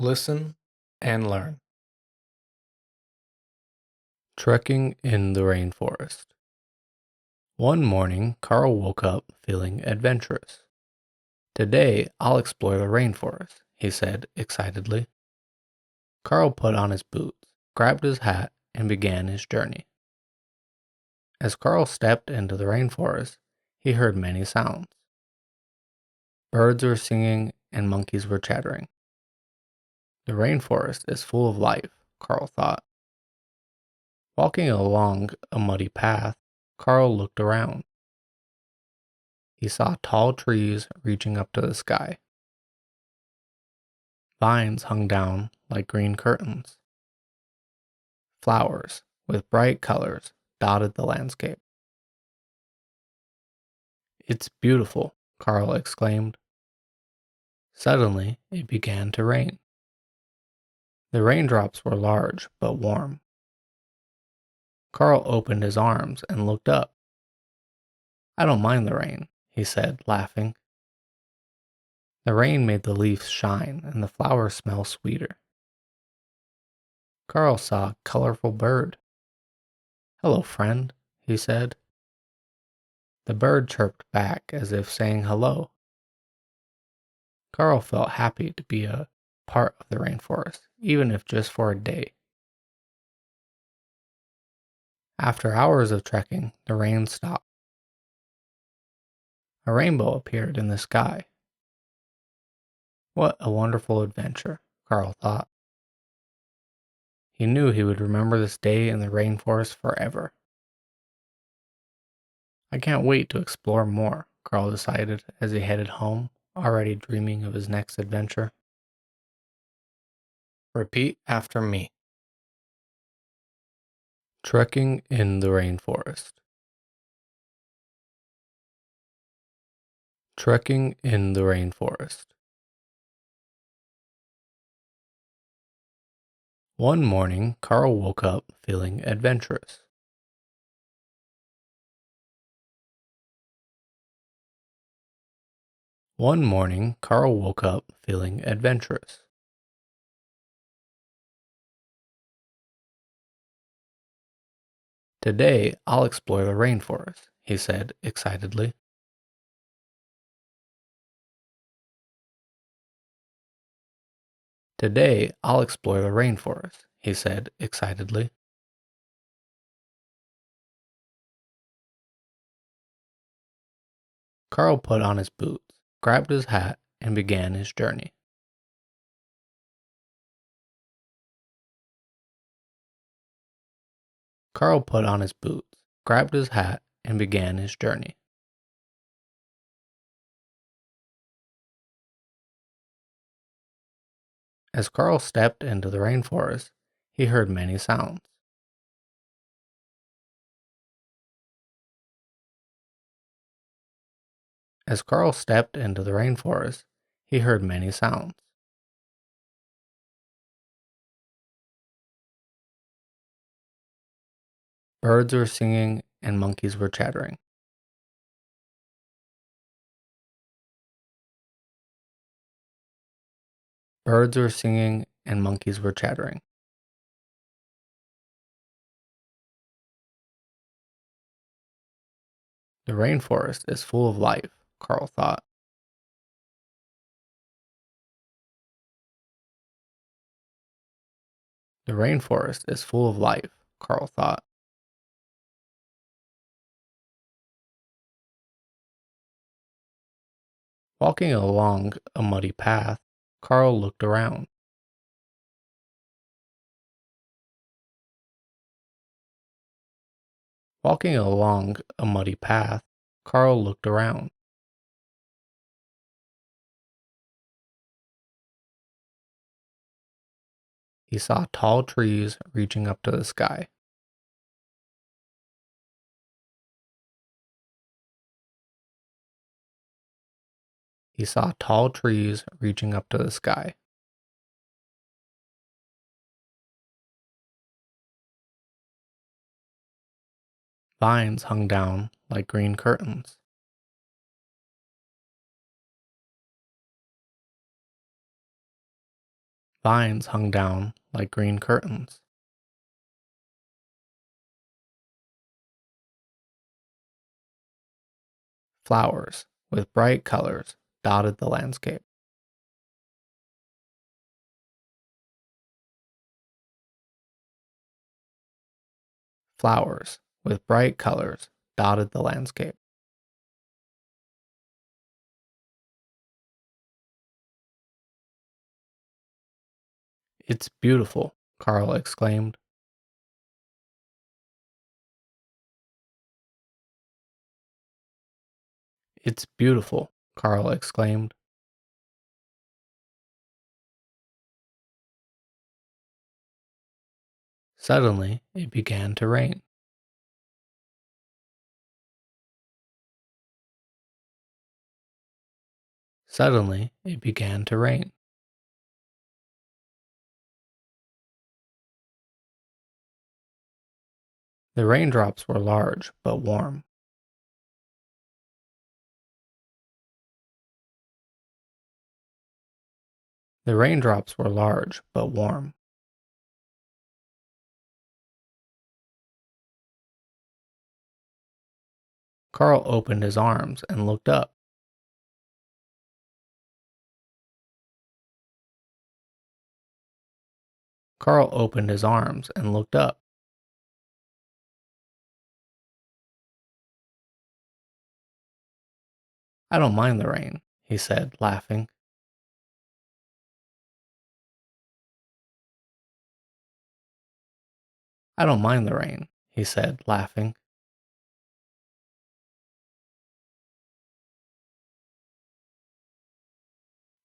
Listen and learn. Trekking in the rainforest. One morning, Carl woke up feeling adventurous. Today, I'll explore the rainforest, he said excitedly. Carl put on his boots, grabbed his hat, and began his journey. As Carl stepped into the rainforest, he heard many sounds. Birds were singing and monkeys were chattering. The rainforest is full of life, Carl thought. Walking along a muddy path, Carl looked around. He saw tall trees reaching up to the sky. Vines hung down like green curtains. Flowers with bright colors dotted the landscape. "It's beautiful," Carl exclaimed. Suddenly, it began to rain. The raindrops were large but warm. Carl opened his arms and looked up. "I don't mind the rain," he said, laughing. The rain made the leaves shine and the flowers smell sweeter. Carl saw a colorful bird. "Hello, friend," he said. The bird chirped back as if saying hello. Carl felt happy to be a part of the rainforest, even if just for a day. After hours of trekking, the rain stopped. A rainbow appeared in the sky. What a wonderful adventure, Carl thought. He knew he would remember this day in the rainforest forever. "I can't wait to explore more," Carl decided as he headed home, already dreaming of his next adventure. Repeat after me. Trekking in the rainforest. Trekking in the rainforest. One morning, Carl woke up feeling adventurous. One morning, Carl woke up feeling adventurous. Today, I'll explore the rainforest, he said excitedly. Today, I'll explore the rainforest, he said excitedly. Carl put on his boots, grabbed his hat, and began his journey. Carl put on his boots, grabbed his hat, and began his journey. As Carl stepped into the rainforest, he heard many sounds. As Carl stepped into the rainforest, he heard many sounds. Birds were singing and monkeys were chattering. Birds were singing and monkeys were chattering. The rainforest is full of life, Carl thought. The rainforest is full of life, Carl thought. Walking along a muddy path, Carl looked around. Walking along a muddy path, Carl looked around. He saw tall trees reaching up to the sky. He saw tall trees reaching up to the sky. Vines hung down like green curtains. Vines hung down like green curtains. Flowers with bright colors dotted the landscape. Flowers with bright colors dotted the landscape. It's beautiful, Carl exclaimed. It's beautiful, Carl exclaimed. Suddenly, it began to rain. Suddenly, it began to rain. The raindrops were large but warm. The raindrops were large but warm. Carl opened his arms and looked up. Carl opened his arms and looked up. I don't mind the rain, he said, laughing. I don't mind the rain, he said, laughing.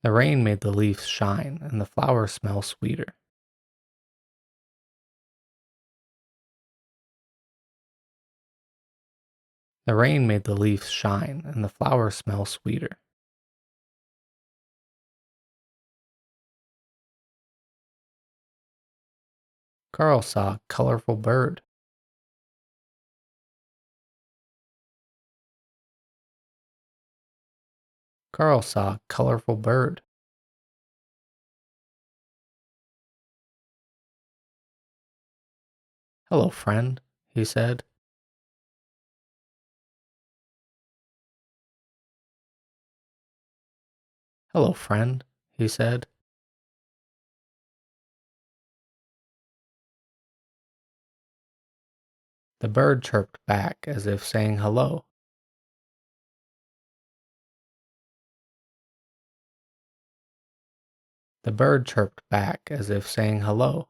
The rain made the leaves shine and the flowers smell sweeter. The rain made the leaves shine and the flowers smell sweeter. Carl saw a colorful bird. Carl saw a colorful bird. Hello, friend, he said. Hello, friend, he said. The bird chirped back as if saying hello. The bird chirped back as if saying hello.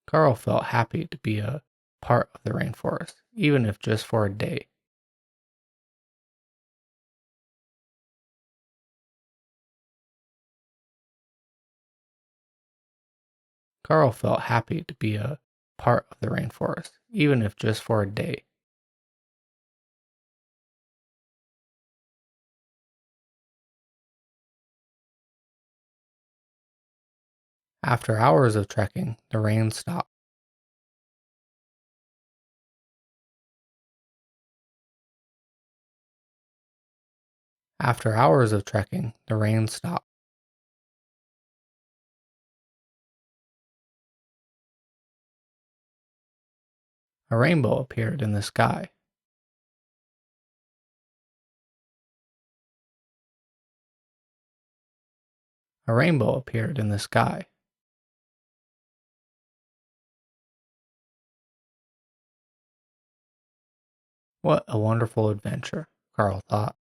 Carl felt happy to be a part of the rainforest, even if just for a day. Carl felt happy to be a part of the rainforest, even if just for a day. After hours of trekking, the rain stopped. After hours of trekking, the rain stopped. A rainbow appeared in the sky. A rainbow appeared in the sky. What a wonderful adventure, Carl thought.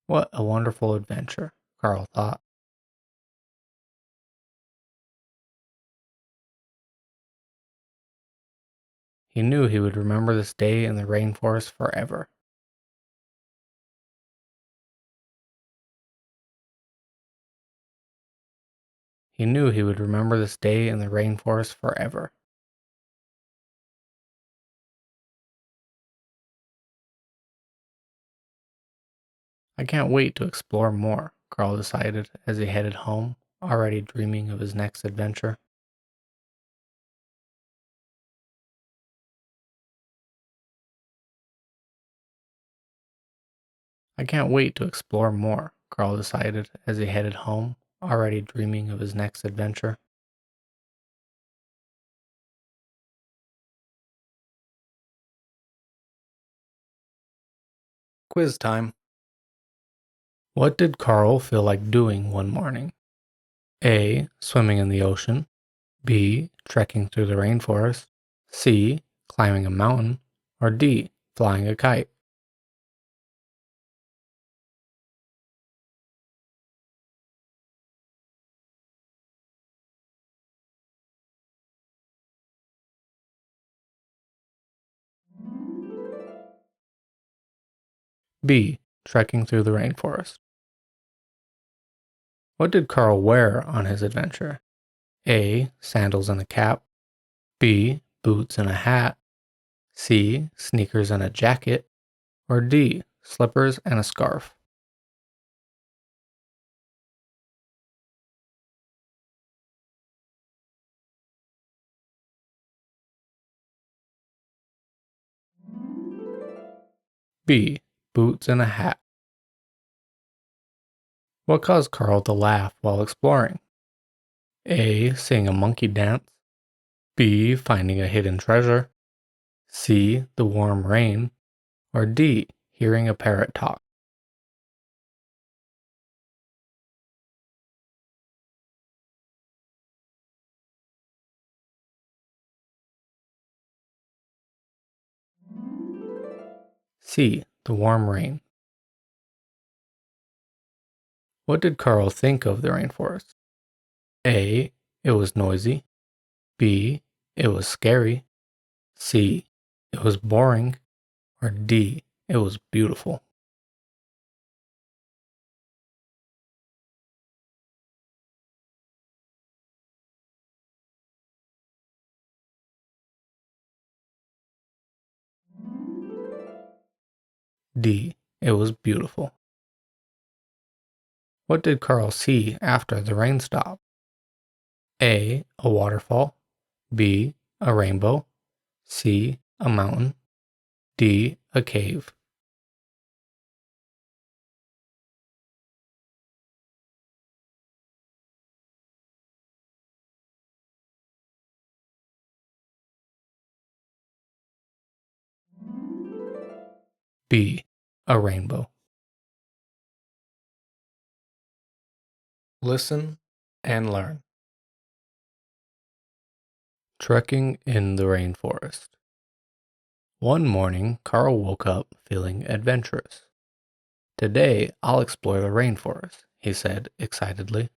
What a wonderful adventure, Carl thought. He knew he would remember this day in the rainforest forever. He knew he would remember this day in the rainforest forever. I can't wait to explore more, Carl decided as he headed home, already dreaming of his next adventure. I can't wait to explore more, Carl decided as he headed home, already dreaming of his next adventure. Quiz time. What did Carl feel like doing one morning? A. Swimming in the ocean. B. Trekking through the rainforest. C. Climbing a mountain. Or D. Flying a kite. B. Trekking through the rainforest. What did Carl wear on his adventure? A. Sandals and a cap. B. Boots and a hat. C. Sneakers and a jacket. Or D. Slippers and a scarf. B. Boots and a hat. What caused Carl to laugh while exploring? A. Seeing a monkey dance. B. Finding a hidden treasure. C. The warm rain. Or D. Hearing a parrot talk. C. The warm rain. What did Carl think of the rainforest? A. It was noisy. B. It was scary. C. It was boring. Or D. It was beautiful. D. It was beautiful. What did Carl see after the rain stopped? A. A waterfall. B. A rainbow. C. A mountain. D. A cave. B. A rainbow. Listen and learn. Trekking in the rainforest. One morning, Carl woke up feeling adventurous. Today, I'll explore the rainforest, he said excitedly.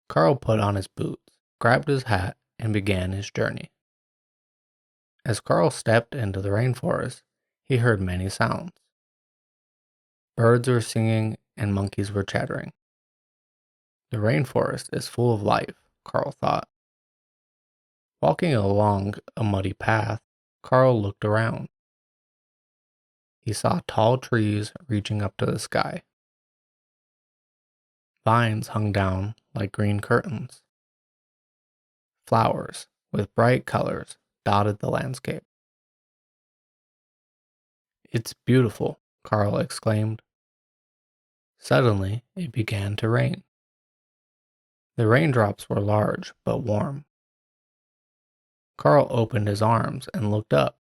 Carl put on his boots, grabbed his hat, and began his journey. As Carl stepped into the rainforest, he heard many sounds. Birds were singing and monkeys were chattering. The rainforest is full of life, Carl thought. Walking along a muddy path, Carl looked around. He saw tall trees reaching up to the sky. Vines hung down like green curtains. Flowers with bright colors dotted the landscape. "It's beautiful," Carl exclaimed. Suddenly, it began to rain. The raindrops were large but warm. Carl opened his arms and looked up.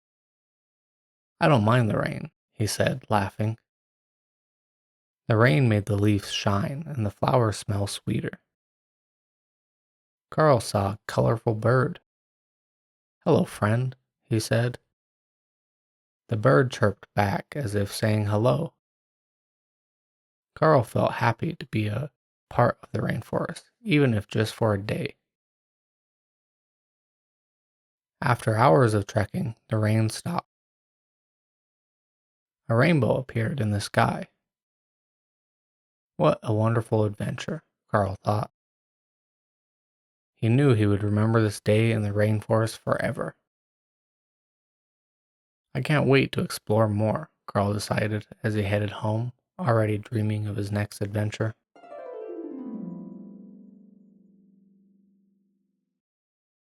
"I don't mind the rain," he said, laughing. The rain made the leaves shine and the flowers smell sweeter. Carl saw a colorful bird. "Hello, friend," he said. The bird chirped back as if saying hello. Carl felt happy to be a part of the rainforest, even if just for a day. After hours of trekking, the rain stopped. A rainbow appeared in the sky. What a wonderful adventure, Carl thought. He knew he would remember this day in the rainforest forever. I can't wait to explore more, Carl decided as he headed home, already dreaming of his next adventure.